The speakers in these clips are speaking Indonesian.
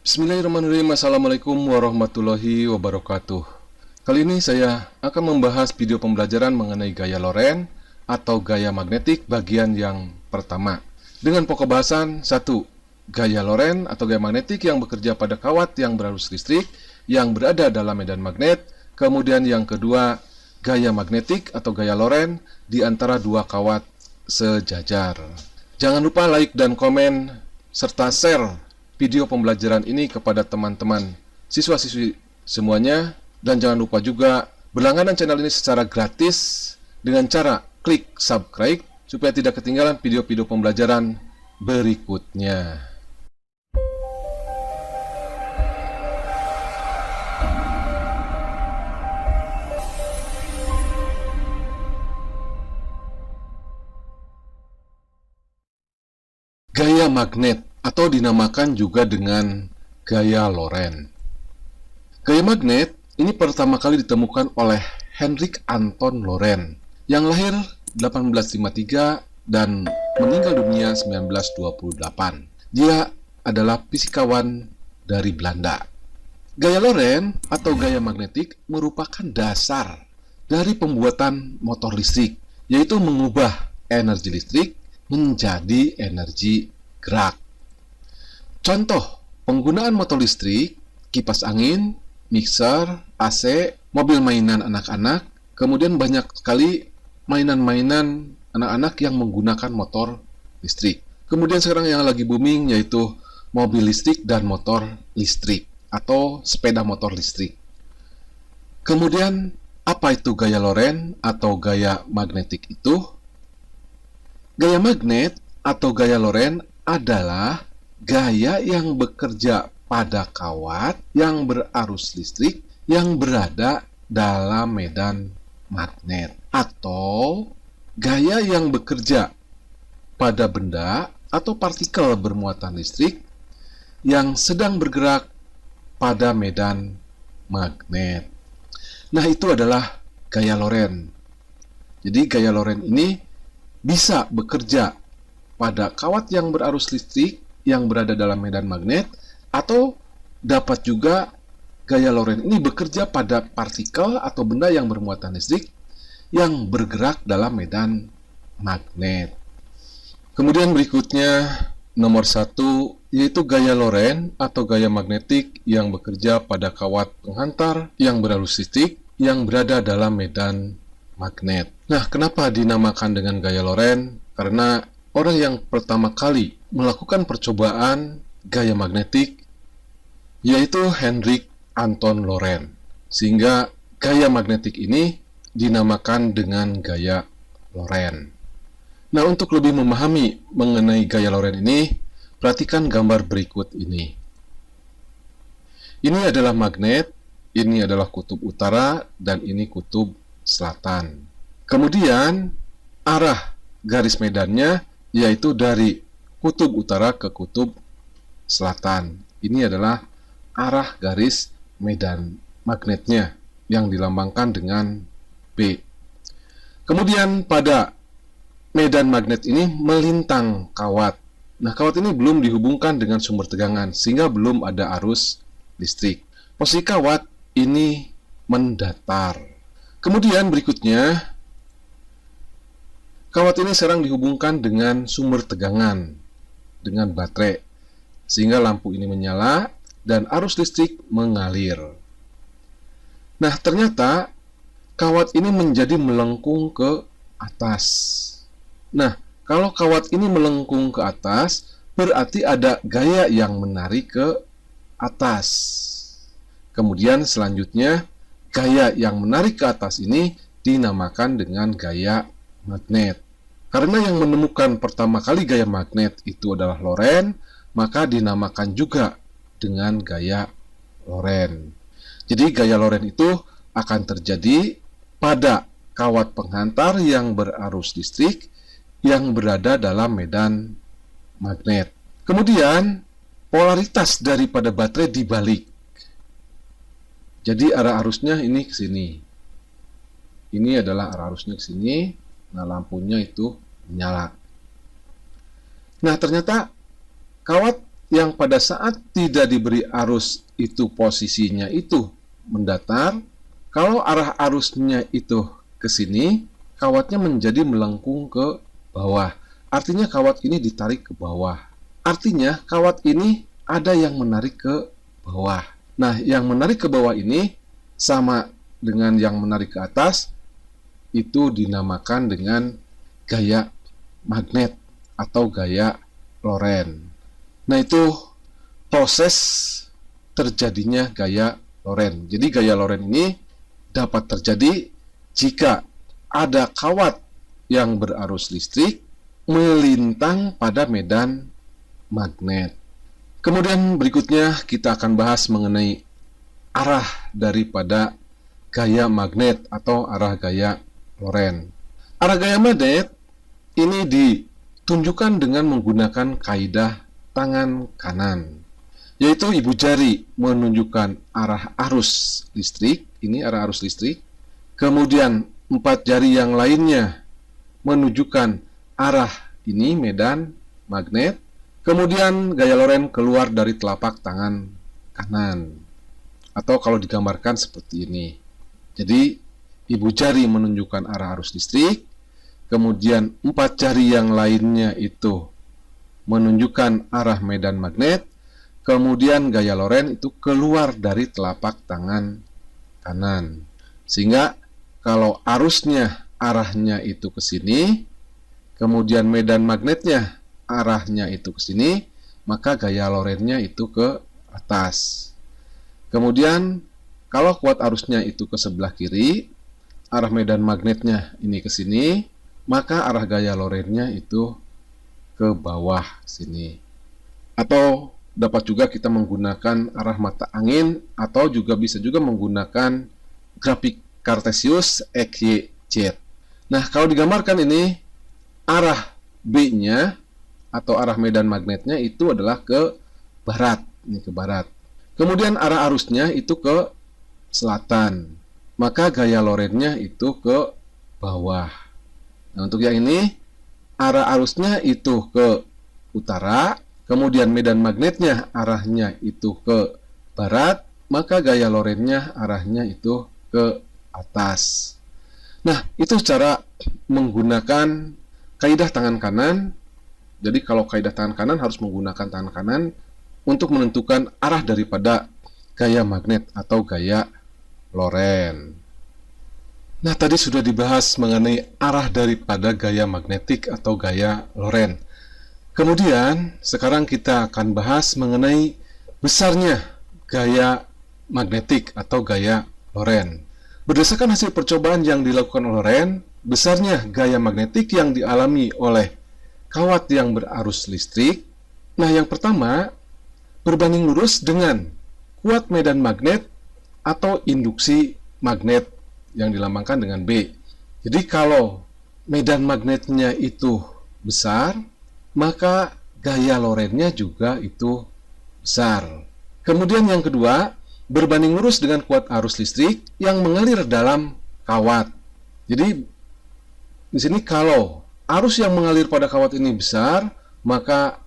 Bismillahirrahmanirrahim. Assalamualaikum warahmatullahi wabarakatuh. Kali ini saya akan membahas video pembelajaran mengenai gaya Lorentz atau gaya magnetik bagian yang pertama. Dengan pokok bahasan 1. Gaya Lorentz atau gaya magnetik yang bekerja pada kawat yang berarus listrik yang berada dalam medan magnet. Kemudian yang kedua, gaya magnetik atau gaya Lorentz di antara dua kawat sejajar. Jangan lupa like dan komen serta share video pembelajaran ini kepada teman-teman siswa-siswi semuanya, dan jangan lupa juga berlangganan channel ini secara gratis dengan cara klik subscribe supaya tidak ketinggalan video-video pembelajaran berikutnya. Gaya magnet atau dinamakan juga dengan gaya Lorentz. Gaya magnet ini pertama kali ditemukan oleh Hendrik Anton Lorentz yang lahir 1853 dan meninggal dunia 1928. Dia adalah fisikawan dari Belanda. Gaya Lorentz atau gaya magnetik merupakan dasar dari pembuatan motor listrik, yaitu mengubah energi listrik menjadi energi gerak. Contoh penggunaan motor listrik, kipas angin, mixer, AC, mobil mainan anak-anak, kemudian banyak sekali mainan-mainan anak-anak yang menggunakan motor listrik. Kemudian sekarang yang lagi booming yaitu mobil listrik dan motor listrik atau sepeda motor listrik. Kemudian apa itu gaya Lorentz atau gaya magnetik itu? Gaya magnet atau gaya Lorentz adalah gaya yang bekerja pada kawat yang berarus listrik yang berada dalam medan magnet, atau gaya yang bekerja pada benda atau partikel bermuatan listrik yang sedang bergerak pada medan magnet. Nah, itu adalah gaya Lorentz. Jadi gaya Lorentz ini bisa bekerja pada kawat yang berarus listrik yang berada dalam medan magnet, atau dapat juga gaya Lorentz ini bekerja pada partikel atau benda yang bermuatan listrik yang bergerak dalam medan magnet. Kemudian berikutnya nomor 1 yaitu gaya Lorentz atau gaya magnetik yang bekerja pada kawat penghantar yang berarus listrik yang berada dalam medan magnet. Nah, kenapa dinamakan dengan gaya Lorentz? Karena orang yang pertama kali melakukan percobaan gaya magnetik yaitu Hendrik Anton Lorentz, sehingga gaya magnetik ini dinamakan dengan gaya Lorentz. Nah, untuk lebih memahami mengenai gaya Lorentz ini, perhatikan gambar berikut ini. Ini adalah magnet, ini adalah kutub utara, dan ini kutub selatan. Kemudian arah garis medannya yaitu dari kutub utara ke kutub selatan. Ini adalah arah garis medan magnetnya yang dilambangkan dengan B. Kemudian pada medan magnet ini melintang kawat. Nah, kawat ini belum dihubungkan dengan sumber tegangan sehingga belum ada arus listrik. Posisi kawat ini mendatar. Kemudian berikutnya, kawat ini sekarang dihubungkan dengan sumber tegangan, dengan baterai, sehingga lampu ini menyala dan arus listrik mengalir. Nah, ternyata kawat ini menjadi melengkung ke atas. Nah, kalau kawat ini melengkung ke atas, berarti ada gaya yang menarik ke atas. Kemudian selanjutnya, gaya yang menarik ke atas ini dinamakan dengan gaya magnet. Karena yang menemukan pertama kali gaya magnet itu adalah Lorentz, maka dinamakan juga dengan gaya Lorentz. Jadi gaya Lorentz itu akan terjadi pada kawat penghantar yang berarus listrik yang berada dalam medan magnet. Kemudian polaritas daripada baterai dibalik. Jadi arah arusnya ini ke sini. Ini adalah arah arusnya ke sini. Nah, lampunya itu menyala. Nah, ternyata kawat yang pada saat tidak diberi arus itu posisinya itu mendatar, kalau arah arusnya itu ke sini, kawatnya menjadi melengkung ke bawah. Artinya kawat ini ditarik ke bawah. Artinya kawat ini ada yang menarik ke bawah. Nah, yang menarik ke bawah ini sama dengan yang menarik ke atas, itu dinamakan dengan gaya magnet atau gaya Lorentz. Nah, itu proses terjadinya gaya Lorentz. Jadi gaya Lorentz ini dapat terjadi jika ada kawat yang berarus listrik melintang pada medan magnet. Kemudian berikutnya kita akan bahas mengenai arah daripada gaya magnet atau arah gaya Lorentz. Arah gaya magnet ini ditunjukkan dengan menggunakan kaidah tangan kanan, yaitu ibu jari menunjukkan arah arus listrik, ini arah arus listrik, kemudian 4 jari yang lainnya menunjukkan arah ini medan magnet, kemudian gaya Lorentz keluar dari telapak tangan kanan, atau kalau digambarkan seperti ini. Jadi ibu jari menunjukkan arah arus listrik, kemudian 4 jari yang lainnya itu menunjukkan arah medan magnet, kemudian gaya Lorentz itu keluar dari telapak tangan kanan. Sehingga kalau arusnya arahnya itu ke sini, kemudian medan magnetnya arahnya itu ke sini, maka gaya Lorentz-nya itu ke atas. Kemudian kalau kuat arusnya itu ke sebelah kiri, arah medan magnetnya ini ke sini, maka arah gaya Lorentz-nya itu ke bawah sini. Atau dapat juga kita menggunakan arah mata angin, atau juga bisa juga menggunakan grafik Cartesius X, Y, Z. Nah, kalau digambarkan ini, arah B-nya atau arah medan magnetnya itu adalah ke barat, ini ke barat. Kemudian arah arusnya itu ke selatan, maka gaya Lorentz-nya itu ke bawah. Nah, untuk yang ini, arah arusnya itu ke utara, kemudian medan magnetnya arahnya itu ke barat, maka gaya Lorentz-nya arahnya itu ke atas. Nah, itu cara menggunakan kaidah tangan kanan. Jadi kalau kaidah tangan kanan harus menggunakan tangan kanan untuk menentukan arah daripada gaya magnet atau gaya Lorentz. Nah, tadi sudah dibahas mengenai arah daripada gaya magnetik atau gaya Lorentz. Kemudian, sekarang kita akan bahas mengenai besarnya gaya magnetik atau gaya Lorentz. Berdasarkan hasil percobaan yang dilakukan oleh Lorentz, besarnya gaya magnetik yang dialami oleh kawat yang berarus listrik. Nah, yang pertama, berbanding lurus dengan kuat medan magnet atau induksi magnet yang dilambangkan dengan B. Jadi kalau medan magnetnya itu besar, maka gaya Lorentz-nya juga itu besar. Kemudian yang kedua, berbanding lurus dengan kuat arus listrik yang mengalir dalam kawat. Jadi di sini kalau arus yang mengalir pada kawat ini besar, maka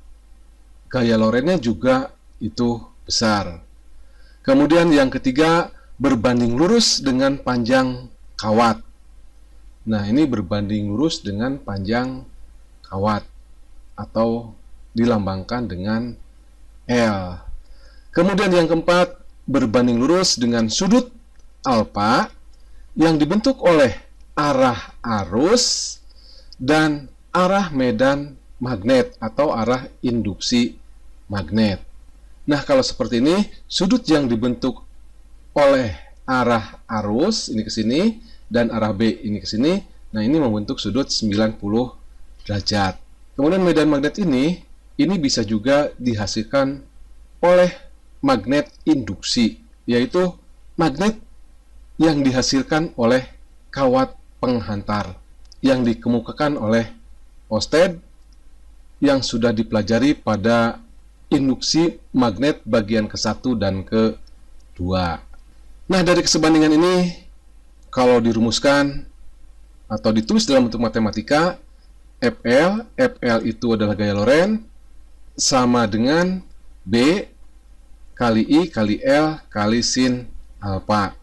gaya Lorentz-nya juga itu besar. Kemudian yang ketiga, berbanding lurus dengan panjang kawat. Nah, ini berbanding lurus dengan panjang kawat atau dilambangkan dengan L. Kemudian yang keempat, berbanding lurus dengan sudut alfa yang dibentuk oleh arah arus dan arah medan magnet atau arah induksi magnet. Nah, kalau seperti ini, sudut yang dibentuk oleh arah arus ini ke sini dan arah B ini ke sini. Nah, ini membentuk sudut 90 derajat. Kemudian medan magnet ini bisa juga dihasilkan oleh magnet induksi, yaitu magnet yang dihasilkan oleh kawat penghantar yang dikemukakan oleh Ørsted yang sudah dipelajari pada induksi magnet bagian ke-1 dan ke-2. Nah, dari kesebandingan ini, kalau dirumuskan atau ditulis dalam bentuk matematika, FL itu adalah gaya Lorentz, sama dengan B kali I kali L kali sin alfa.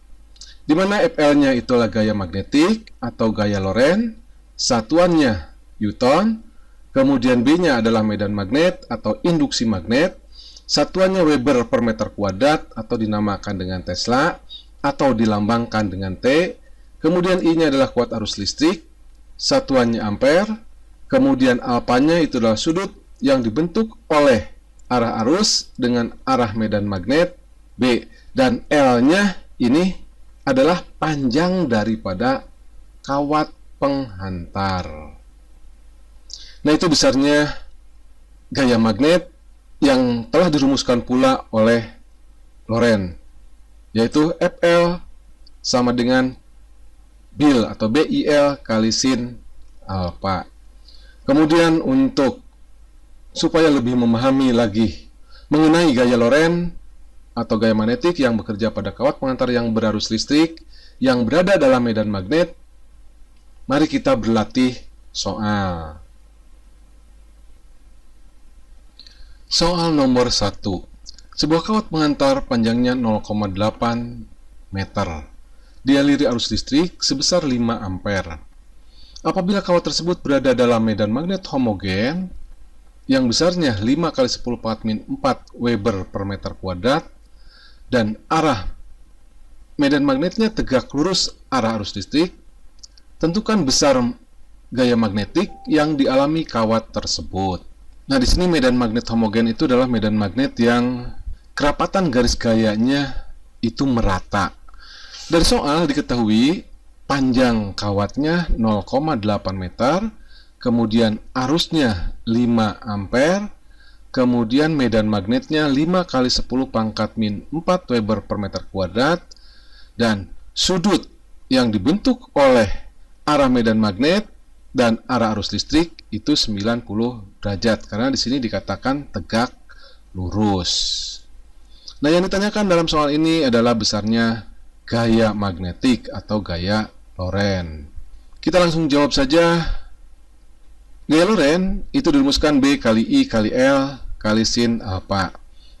Di mana Fl-nya itulah gaya magnetik atau gaya Lorentz, satuannya Newton, kemudian B-nya adalah medan magnet atau induksi magnet, satuannya Weber per meter kuadrat atau dinamakan dengan Tesla atau dilambangkan dengan T, kemudian I-nya adalah kuat arus listrik, satuannya ampere, kemudian alfanya itu adalah sudut yang dibentuk oleh arah arus dengan arah medan magnet B, dan L-nya ini adalah panjang daripada kawat penghantar. Nah, itu besarnya gaya magnet yang telah dirumuskan pula oleh Lorentz, yaitu Fl sama dengan Bil atau BIL kali sin alfa. Kemudian untuk supaya lebih memahami lagi mengenai gaya Lorentz atau gaya magnetik yang bekerja pada kawat pengantar yang berarus listrik yang berada dalam medan magnet, mari kita berlatih soal. Soal nomor 1. Sebuah kawat pengantar panjangnya 0,8 meter dialiri arus listrik sebesar 5 ampere. Apabila kawat tersebut berada dalam medan magnet homogen yang besarnya 5 kali 10 pangkat min 4 Weber per meter kuadrat dan arah medan magnetnya tegak lurus arah arus listrik, tentukan besar gaya magnetik yang dialami kawat tersebut. Nah, di sini medan magnet homogen itu adalah medan magnet yang kerapatan garis gayanya itu merata. Dari soal diketahui panjang kawatnya 0,8 meter, kemudian arusnya 5 ampere, kemudian medan magnetnya 5 kali 10 pangkat min 4 Weber per meter kuadrat, dan sudut yang dibentuk oleh arah medan magnet dan arah arus listrik itu 90 derajat, karena di sini dikatakan tegak lurus. Nah, yang ditanyakan dalam soal ini adalah besarnya gaya magnetik atau gaya Lorentz. Kita langsung jawab saja. Gaya Lorentz itu dirumuskan B kali I kali L kali sin alfa.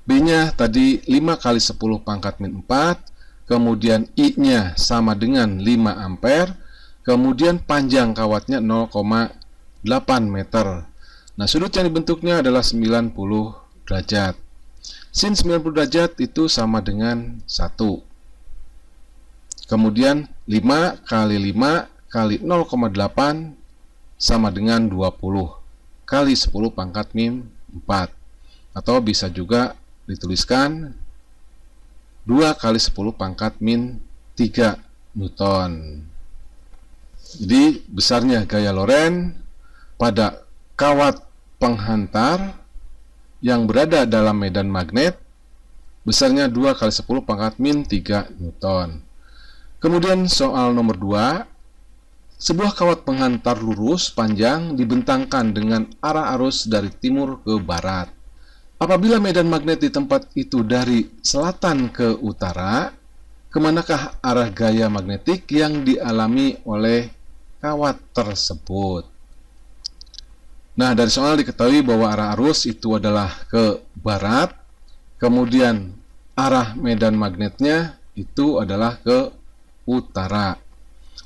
B-nya tadi 5 kali 10 pangkat min 4, kemudian I-nya sama dengan 5 ampere, kemudian panjang kawatnya 0,8 meter. Nah, sudut yang dibentuknya adalah 90 derajat. Sin 90 derajat itu sama dengan 1. Kemudian 5 kali 5 kali 0,8 sama dengan 20 kali 10 pangkat min 4. Atau bisa juga dituliskan 2 kali 10 pangkat min 3 Newton. Jadi besarnya gaya Lorentz pada kawat penghantar yang berada dalam medan magnet besarnya 2 kali 10 pangkat min 3 Newton. Kemudian soal nomor 2. Sebuah kawat penghantar lurus panjang dibentangkan dengan arah arus dari timur ke barat. Apabila medan magnet di tempat itu dari selatan ke utara, kemanakah arah gaya magnetik yang dialami oleh kawat tersebut? Nah, dari soal diketahui bahwa arah arus itu adalah ke barat, kemudian arah medan magnetnya itu adalah ke utara.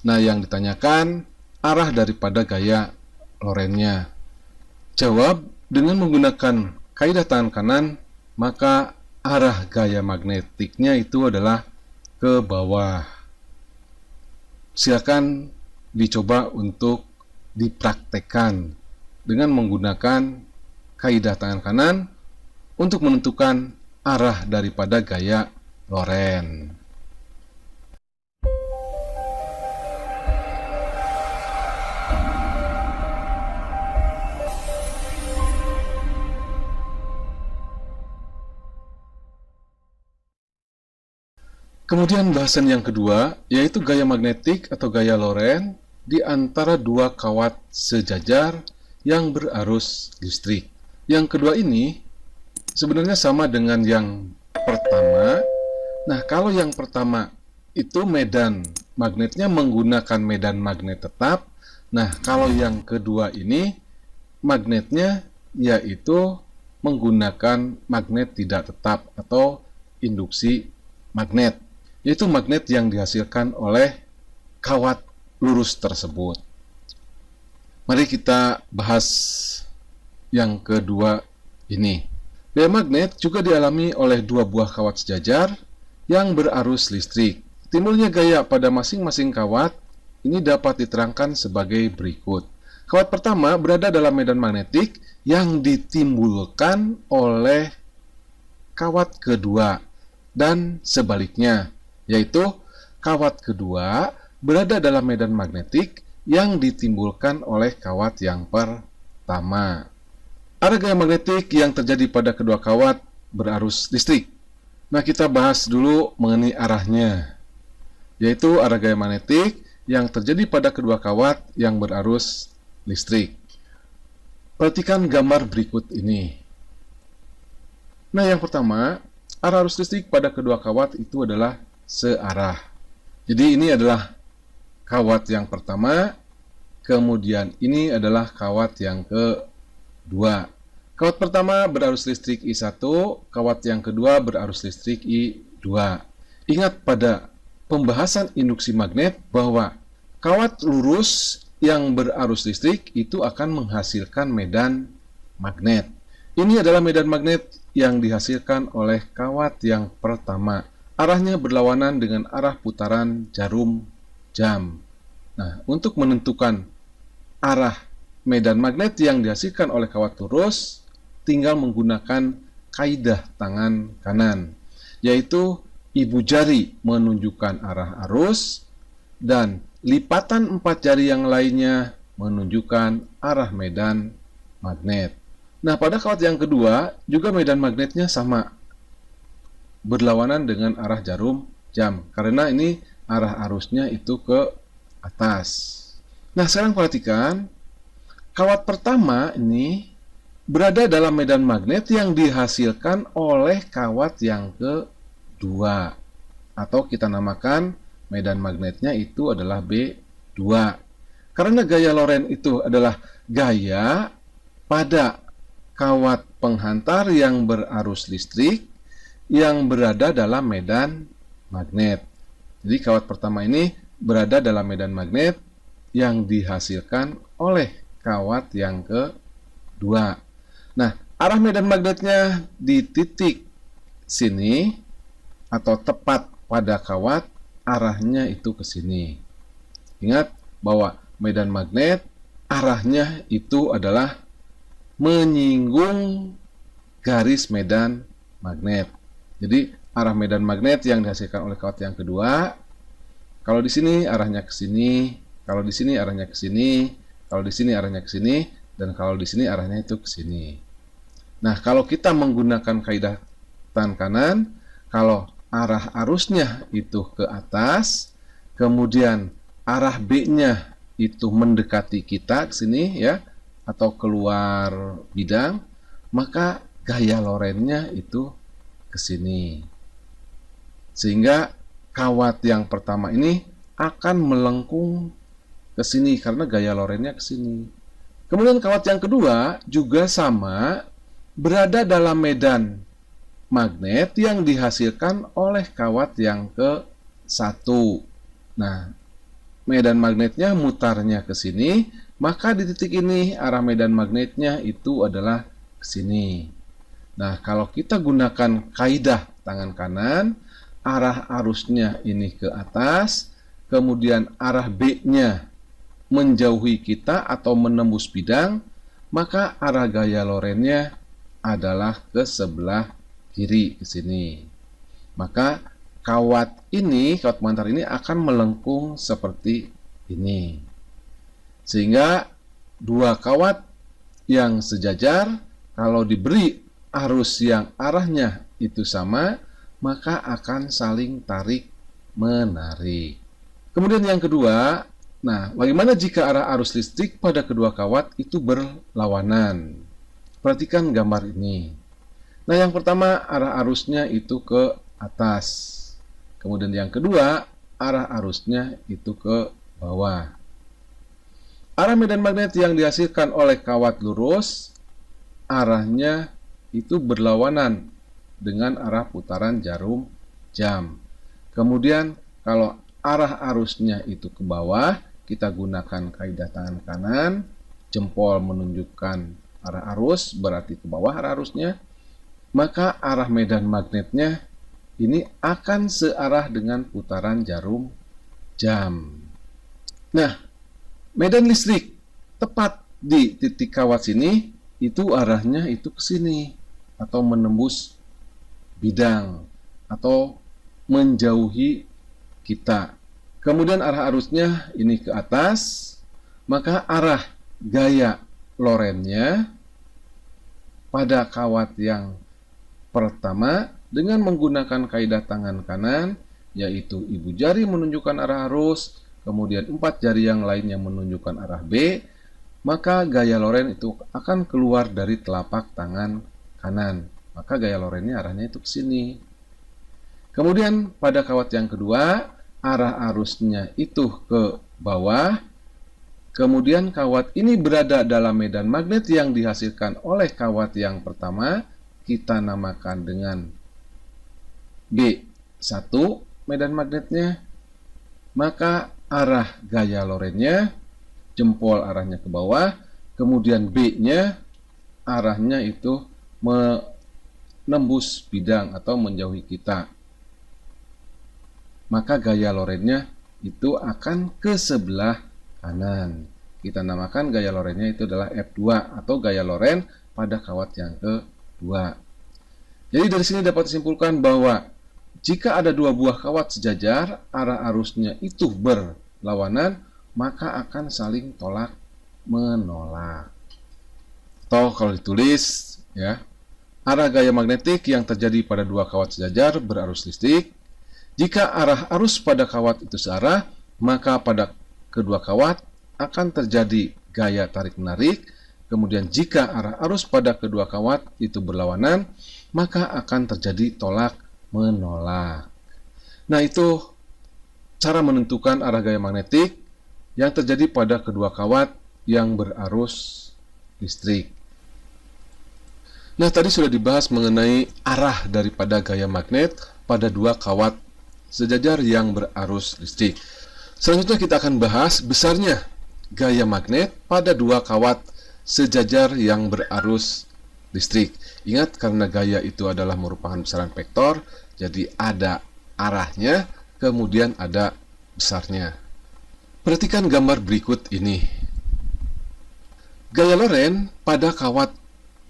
Nah, yang ditanyakan arah daripada gaya Lorentz-nya. Jawab dengan menggunakan kaidah tangan kanan, maka arah gaya magnetiknya itu adalah ke bawah. Silakan dicoba untuk dipraktekkan dengan menggunakan kaidah tangan kanan untuk menentukan arah daripada gaya Lorentz. Kemudian bahasan yang kedua, yaitu gaya magnetik atau gaya Lorentz di antara dua kawat sejajar yang berarus listrik. Yang kedua ini sebenarnya sama dengan yang pertama. Nah, kalau yang pertama itu medan magnetnya menggunakan medan magnet tetap. Nah, kalau yang kedua ini magnetnya yaitu menggunakan magnet tidak tetap atau induksi magnet, yaitu magnet yang dihasilkan oleh kawat lurus tersebut. Mari kita bahas yang kedua ini. Gaya magnet juga dialami oleh dua buah kawat sejajar yang berarus listrik. Timbulnya gaya pada masing-masing kawat ini dapat diterangkan sebagai berikut. Kawat pertama berada dalam medan magnetik yang ditimbulkan oleh kawat kedua dan sebaliknya, yaitu kawat kedua berada dalam medan magnetik yang ditimbulkan oleh kawat yang pertama. Arah gaya magnetik yang terjadi pada kedua kawat berarus listrik. Nah, kita bahas dulu mengenai arahnya, yaitu arah gaya magnetik yang terjadi pada kedua kawat yang berarus listrik. Perhatikan gambar berikut ini. Nah, yang pertama, arah arus listrik pada kedua kawat itu adalah searah. Jadi ini adalah kawat yang pertama, kemudian ini adalah kawat yang kedua. Kawat pertama berarus listrik I1, kawat yang kedua berarus listrik I2. Ingat pada pembahasan induksi magnet bahwa kawat lurus yang berarus listrik itu akan menghasilkan medan magnet. Ini adalah medan magnet yang dihasilkan oleh kawat yang pertama. Arahnya berlawanan dengan arah putaran jarum jam. Nah, untuk menentukan arah medan magnet yang dihasilkan oleh kawat lurus, tinggal menggunakan kaidah tangan kanan, yaitu ibu jari menunjukkan arah arus dan lipatan 4 jari yang lainnya menunjukkan arah medan magnet. Nah, pada kawat yang kedua juga medan magnetnya sama, berlawanan dengan arah jarum jam, karena ini arah arusnya itu ke atas. Nah, sekarang perhatikan, kawat pertama ini berada dalam medan magnet yang dihasilkan oleh kawat yang kedua, atau kita namakan medan magnetnya itu adalah B2. Karena gaya Lorentz itu adalah gaya pada kawat penghantar yang berarus listrik yang berada dalam medan magnet. Jadi kawat pertama ini berada dalam medan magnet yang dihasilkan oleh kawat yang kedua. Nah, arah medan magnetnya di titik sini atau tepat pada kawat, arahnya itu ke sini. Ingat bahwa medan magnet arahnya itu adalah menyinggung garis medan magnet. Jadi arah medan magnet yang dihasilkan oleh kawat yang kedua, kalau di sini arahnya ke sini, kalau di sini arahnya ke sini, kalau di sini arahnya ke sini, dan kalau di sini arahnya itu ke sini. Nah, kalau kita menggunakan kaidah tangan kanan, kalau arah arusnya itu ke atas, kemudian arah B-nya itu mendekati kita ke sini ya, atau keluar bidang, maka gaya Lorentz-nya itu ke sini. Sehingga kawat yang pertama ini akan melengkung ke sini karena gaya Lorentz-nya ke sini. Kemudian kawat yang kedua juga sama, berada dalam medan magnet yang dihasilkan oleh kawat yang ke-1. Nah, medan magnetnya mutarnya ke sini, maka di titik ini arah medan magnetnya itu adalah ke sini. Nah, kalau kita gunakan kaidah tangan kanan, arah arusnya ini ke atas, kemudian arah B-nya menjauhi kita atau menembus bidang, maka arah gaya Lorentz-nya adalah ke sebelah kiri ke sini. Maka kawat ini, kawat pengantar ini akan melengkung seperti ini. Sehingga dua kawat yang sejajar kalau diberi arus yang arahnya itu sama, maka akan saling tarik menarik. Kemudian yang kedua, nah, bagaimana jika arah arus listrik pada kedua kawat itu berlawanan? Perhatikan gambar ini. Nah, yang pertama arah arusnya itu ke atas. Kemudian yang kedua, arah arusnya itu ke bawah. Arah medan magnet yang dihasilkan oleh kawat lurus, arahnya itu berlawanan dengan arah putaran jarum jam. Kemudian kalau arah arusnya itu ke bawah, kita gunakan kaidah tangan kanan, jempol menunjukkan arah arus, berarti ke bawah arah arusnya, maka arah medan magnetnya ini akan searah dengan putaran jarum jam. Nah, medan listrik tepat di titik kawat sini, itu arahnya itu ke sini, atau menembus bidang, atau menjauhi kita. Kemudian arah arusnya ini ke atas, maka arah gaya lorennya pada kawat yang pertama dengan menggunakan kaidah tangan kanan, yaitu ibu jari menunjukkan arah arus, kemudian 4 jari yang lainnya menunjukkan arah B, maka gaya loren itu akan keluar dari telapak tangan kanan. Maka gaya lorennya arahnya itu ke sini. Kemudian pada kawat yang kedua, arah arusnya itu ke bawah. Kemudian kawat ini berada dalam medan magnet yang dihasilkan oleh kawat yang pertama, kita namakan dengan B1 medan magnetnya. Maka arah gaya lorennya, jempol arahnya ke bawah, kemudian B-nya arahnya itu menembus bidang atau menjauhi kita. Maka gaya lorennya itu akan ke sebelah kanan. Kita namakan gaya lorennya itu adalah F2 atau gaya loren pada kawat yang kedua. Jadi dari sini dapat disimpulkan bahwa jika ada dua buah kawat sejajar, arah arusnya itu berlawanan, maka akan saling tolak menolak. Atau kalau ditulis, ya, arah gaya magnetik yang terjadi pada dua kawat sejajar berarus listrik. Jika arah arus pada kawat itu searah, maka pada kedua kawat akan terjadi gaya tarik-menarik. Kemudian jika arah arus pada kedua kawat itu berlawanan, maka akan terjadi tolak-menolak. Nah, itu cara menentukan arah gaya magnetik yang terjadi pada kedua kawat yang berarus listrik. Nah, tadi sudah dibahas mengenai arah daripada gaya magnet pada dua kawat sejajar yang berarus listrik. Selanjutnya kita akan bahas besarnya gaya magnet pada dua kawat sejajar yang berarus listrik. Ingat, karena gaya itu adalah merupakan besaran vektor, jadi ada arahnya, kemudian ada besarnya. Perhatikan gambar berikut ini. Gaya loren pada kawat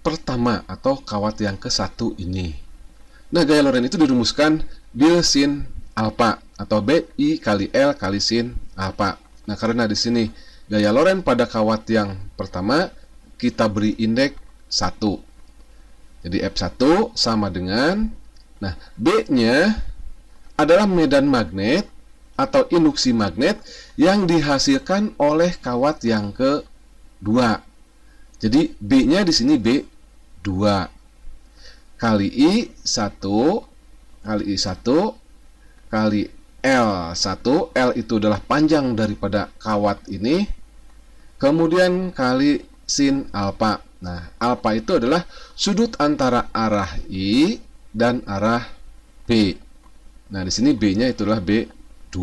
pertama atau kawat yang ke-1 ini. Nah, gaya loren itu dirumuskan bil sin alfa atau BI kali L kali sin alfa. Nah, karena di sini gaya loren pada kawat yang pertama kita beri indeks 1. Jadi F1 sama dengan, nah, B-nya adalah medan magnet atau induksi magnet yang dihasilkan oleh kawat yang kedua. Jadi B-nya di sini B2 kali I1 kali I1 kali L1. L itu adalah panjang daripada kawat ini. Kemudian kali sin alfa. Nah, alfa itu adalah sudut antara arah I dan arah B. Nah, di sini B-nya itulah B2.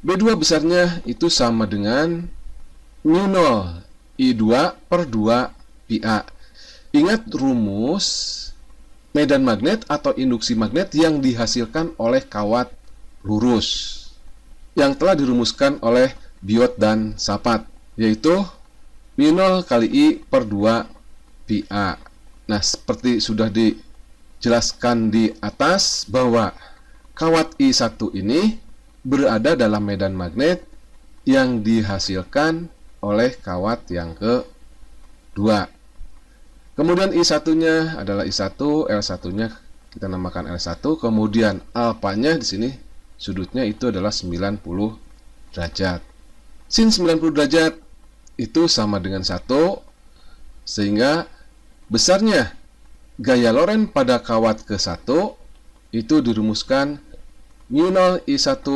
B2 besarnya itu sama dengan μ0 I2 per 2 pi-a. Ingat rumus medan magnet atau induksi magnet yang dihasilkan oleh kawat lurus yang telah dirumuskan oleh Biot dan Sapat, yaitu μ0 kali I per 2 pi-a. Nah, seperti sudah dijelaskan di atas bahwa kawat I1 ini berada dalam medan magnet yang dihasilkan oleh kawat yang kedua. Kemudian I1-nya adalah I1, L1-nya kita namakan L1, kemudian alfanya di sini sudutnya itu adalah 90 derajat. Sin 90 derajat itu sama dengan 1, sehingga besarnya gaya loren pada kawat ke-1 itu dirumuskan μ0 I1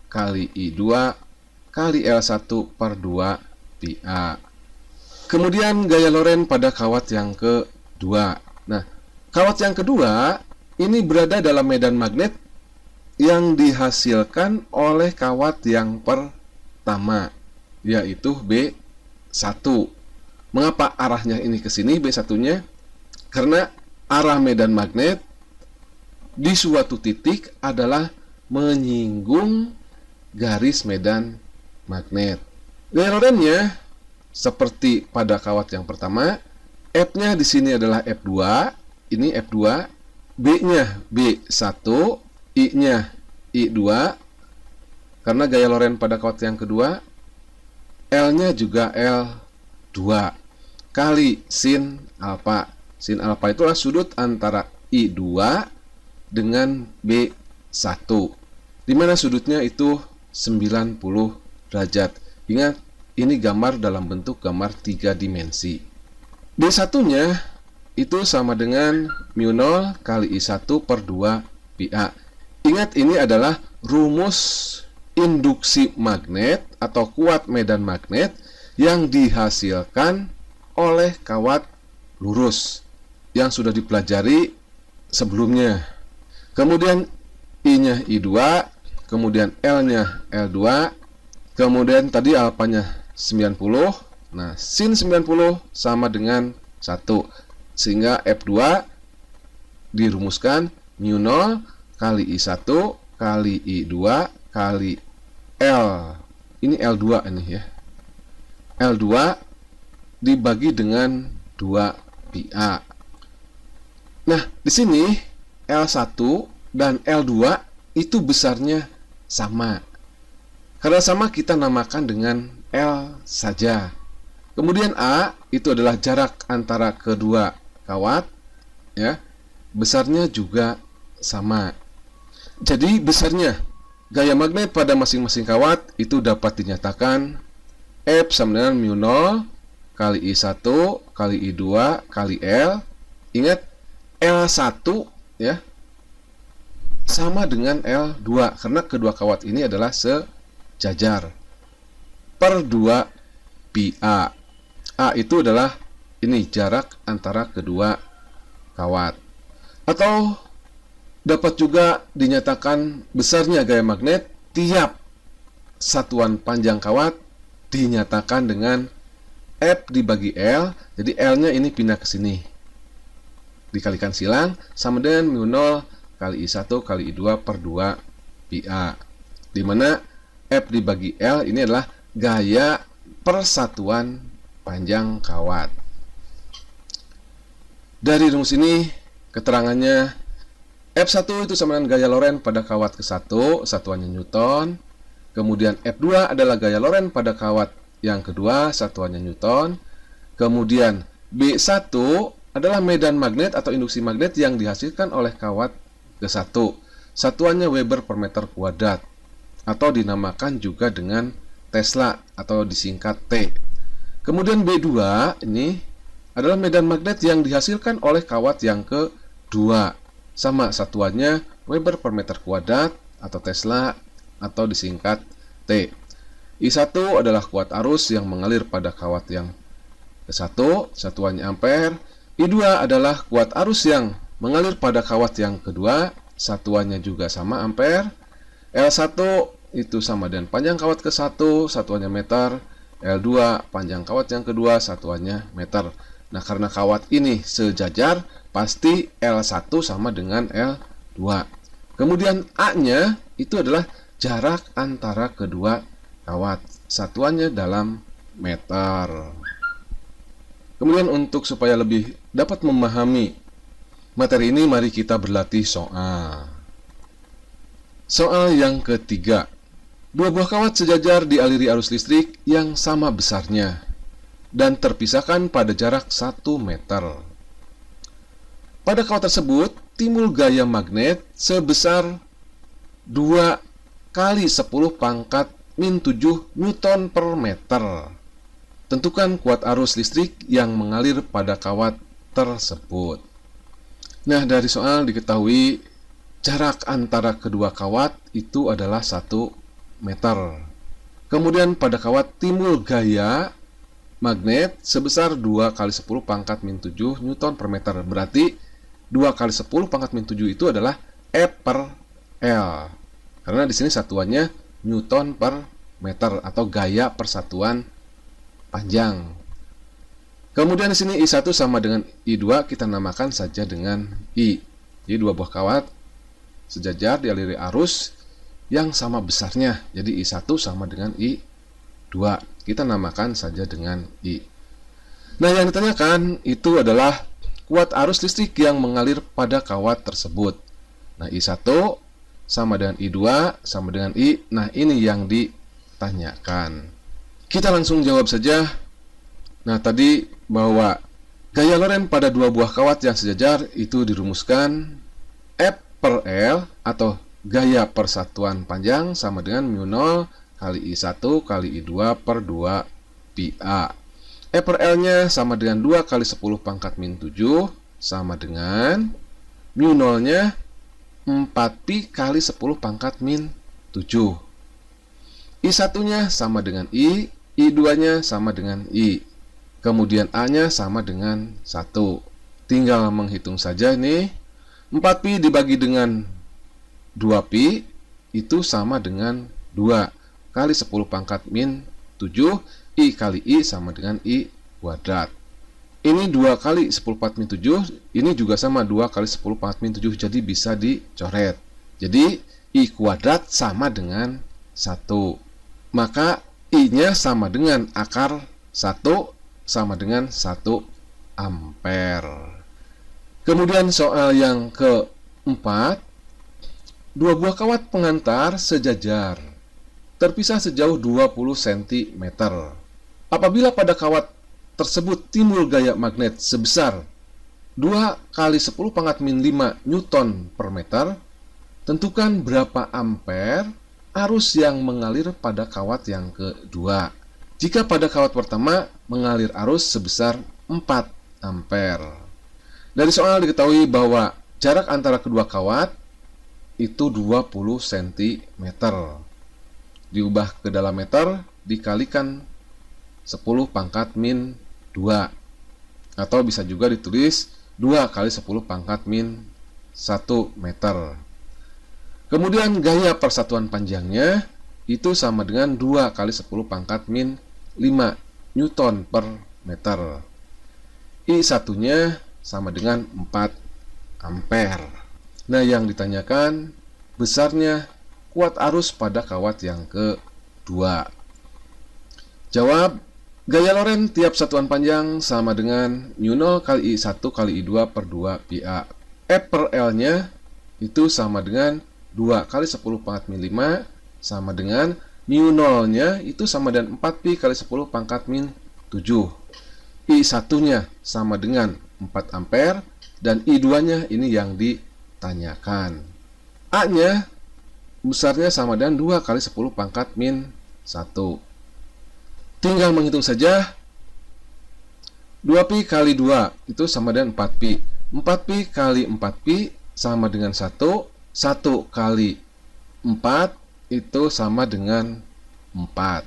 kali I2 kali L1 per 2 pi-a. Kemudian gaya loren pada kawat yang kedua. Nah, kawat yang kedua ini berada dalam medan magnet yang dihasilkan oleh kawat yang pertama, yaitu B1. Mengapa arahnya ini ke sini B1-nya? Karena arah medan magnet di suatu titik adalah menyinggung garis medan magnet. Gaya Lorentz-nya seperti pada kawat yang pertama, F-nya di sini adalah F2, ini F2, B-nya B1, I-nya I2, karena gaya Lorentz pada kawat yang kedua, L-nya juga L2, kali sin alfa. Sin alfa itulah sudut antara I2 dengan B1, di mana sudutnya itu 90 derajat. Ingat, ini gambar dalam bentuk gambar 3 dimensi. B1-nya itu sama dengan mu0 kali I1 per 2 pi A. Ingat, ini adalah rumus induksi magnet atau kuat medan magnet yang dihasilkan oleh kawat lurus yang sudah dipelajari sebelumnya. Kemudian I-nya I2, kemudian L-nya L2, kemudian tadi alfanya 90. Nah, sin 90 sama dengan 1. Sehingga F2 dirumuskan mu0 kali I1 kali I2 kali L. Ini L2 ini ya. L2 dibagi dengan 2 pi A. Nah, di sini L1 dan L2 itu besarnya sama. Karena sama, kita namakan dengan L saja. Kemudian A itu adalah jarak antara kedua kawat, ya. Besarnya juga sama. Jadi besarnya gaya magnet pada masing-masing kawat itu dapat dinyatakan F sama dengan mu0 kali I1 kali I2 kali L. Ingat, L1 ya sama dengan L2 karena kedua kawat ini adalah sejajar per 2 pi A. A itu adalah ini jarak antara kedua kawat. Atau dapat juga dinyatakan besarnya gaya magnet tiap satuan panjang kawat dinyatakan dengan F dibagi L. Jadi L-nya ini pindah ke sini, dikalikan silang sama dengan mu0 kali I1 kali I2 per 2 pi A, di mana F dibagi L ini adalah gaya persatuan panjang kawat. Dari rumus ini keterangannya F1 itu sama dengan gaya Lorentz pada kawat ke-1, satuannya Newton. Kemudian F2 adalah gaya Lorentz pada kawat yang kedua, satuannya Newton. Kemudian B1 adalah medan magnet atau induksi magnet yang dihasilkan oleh kawat ke-1, satuannya Weber per meter kuadrat, atau dinamakan juga dengan Tesla atau disingkat T. Kemudian B2 ini adalah medan magnet yang dihasilkan oleh kawat yang kedua, sama satuannya Weber per meter kuadrat atau Tesla atau disingkat T. I1 adalah kuat arus yang mengalir pada kawat yang ke-1, satuannya ampere. I2 adalah kuat arus yang mengalir pada kawat yang kedua, satuannya juga sama ampere. L1 itu sama dengan panjang kawat ke-1, satuannya meter. L2 panjang kawat yang kedua, satuannya meter. Nah, karena kawat ini sejajar, pasti L1 sama dengan L2. Kemudian A-nya itu adalah jarak antara kedua kawat, satuannya dalam meter. Kemudian untuk supaya lebih dapat memahami materi ini, mari kita berlatih soal. Soal yang ketiga. Dua buah kawat sejajar dialiri arus listrik yang sama besarnya dan terpisahkan pada jarak 1 meter. Pada kawat tersebut timbul gaya magnet sebesar 2 kali 10 pangkat min 7 Newton per meter. Tentukan kuat arus listrik yang mengalir pada kawat tersebut. Nah, dari soal diketahui jarak antara kedua kawat itu adalah 1 meter. Kemudian pada kawat timbul gaya magnet sebesar 2 kali 10 pangkat min 7 Newton per meter. Berarti 2 kali 10 pangkat min 7 itu adalah E per L. Karena di sini satuannya Newton per meter atau gaya persatuan panjang. Kemudian di sini I1 sama dengan I2 kita namakan saja dengan I. Jadi dua buah kawat sejajar dialiri arus yang sama besarnya. Jadi I1 sama dengan I2. Kita namakan saja dengan I. Nah, yang ditanyakan itu adalah kuat arus listrik yang mengalir pada kawat tersebut. Nah, I1 sama dengan I2 sama dengan I. Nah, ini yang ditanyakan. Kita langsung jawab saja. Nah, tadi bahwa gaya Lorentz pada dua buah kawat yang sejajar itu dirumuskan F per L atau gaya persatuan panjang sama dengan mu 0 kali I1 kali I2 per 2 pi A. E per L-nya sama dengan 2 kali 10 pangkat min 7 sama dengan mu 0-nya 4 pi kali 10 pangkat min 7. I1-nya sama dengan I, I2-nya sama dengan I. Kemudian A-nya sama dengan 1. Tinggal menghitung saja ini. 4pi dibagi dengan 2pi itu sama dengan 2 kali 10 pangkat min 7. I kali I sama dengan I kuadrat. Ini 2 kali 10 pangkat min 7. Ini juga sama 2 kali 10 pangkat min 7. Jadi bisa dicoret. Jadi I kuadrat sama dengan 1. Maka I-nya sama dengan akar 1 sama dengan 1 ampere. Kemudian soal yang keempat, dua buah kawat pengantar sejajar terpisah sejauh 20 cm. Apabila pada kawat tersebut timbul gaya magnet sebesar 2 kali 10 pangkat min 5 Newton per meter, tentukan berapa ampere arus yang mengalir pada kawat yang kedua. Jika pada kawat pertama mengalir arus sebesar 4 ampere. Dari soal diketahui bahwa jarak antara kedua kawat itu 20 cm. Diubah ke dalam meter dikalikan 10 pangkat min 2. Atau bisa juga ditulis 2 kali 10 pangkat min 1 meter. Kemudian gaya persatuan panjangnya itu sama dengan 2 kali 10 pangkat min 5 Newton per meter. I1-nya sama dengan 4 ampere. Nah, yang ditanyakan besarnya kuat arus pada kawat yang kedua. Jawab, gaya Lorentz tiap satuan panjang sama dengan mu 0 kali I1 kali I2 per 2 pi A. F per L-nya itu sama dengan 2 kali 10 pangkat min 5 sama dengan mu 0-nya itu sama dengan 4pi kali 10 pangkat min 7. I1-nya sama dengan 4 ampere dan I2-nya ini yang ditanyakan. A-nya besarnya sama dengan 2 kali 10 pangkat min 1. Tinggal menghitung saja. 2pi kali 2 itu sama dengan 4pi. 4pi kali 4pi sama dengan 1. 1 kali 4 itu sama dengan 4.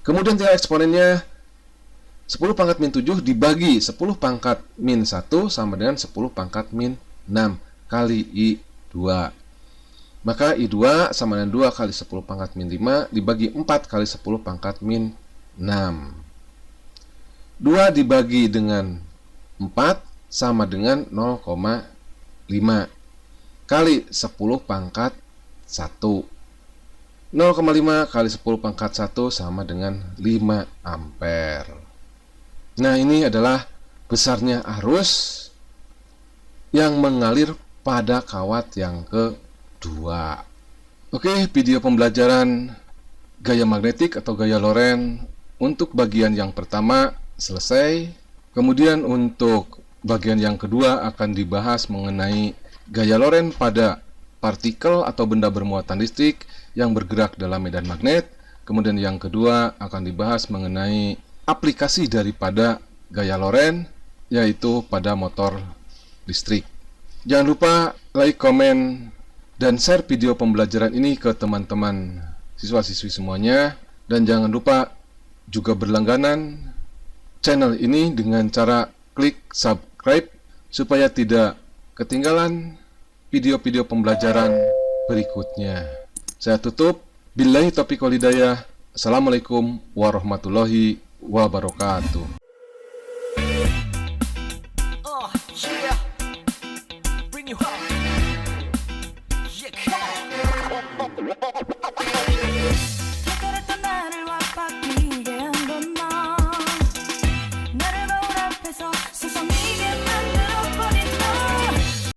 Kemudian tinggal eksponennya 10 pangkat min 7 dibagi 10 pangkat min 1 sama dengan 10 pangkat min 6 kali I2. Maka I2 sama dengan 2 kali 10 pangkat min 5 dibagi 4 kali 10 pangkat min 6. 2 dibagi dengan 4 sama dengan 0,5 kali 10 pangkat 1. 0,5 kali 10 pangkat 1 sama dengan 5 ampere. Nah, ini adalah besarnya arus yang mengalir pada kawat yang kedua. Oke, video pembelajaran gaya magnetik atau gaya Lorentz untuk bagian yang pertama selesai. Kemudian untuk bagian yang kedua akan dibahas mengenai gaya Lorentz pada partikel atau benda bermuatan listrik yang bergerak dalam medan magnet. Kemudian yang kedua akan dibahas mengenai aplikasi daripada gaya Lorentz, yaitu pada motor listrik. Jangan lupa like, komen, dan share video pembelajaran ini ke teman-teman siswa-siswi semuanya. Dan jangan lupa juga berlangganan channel ini dengan cara klik subscribe supaya tidak ketinggalan video-video pembelajaran berikutnya. Saya tutup. Billahi taufiq wal hidayah. Assalamualaikum warahmatullahi wabarakatuh. Yeah, bring you home. Yeah, come on.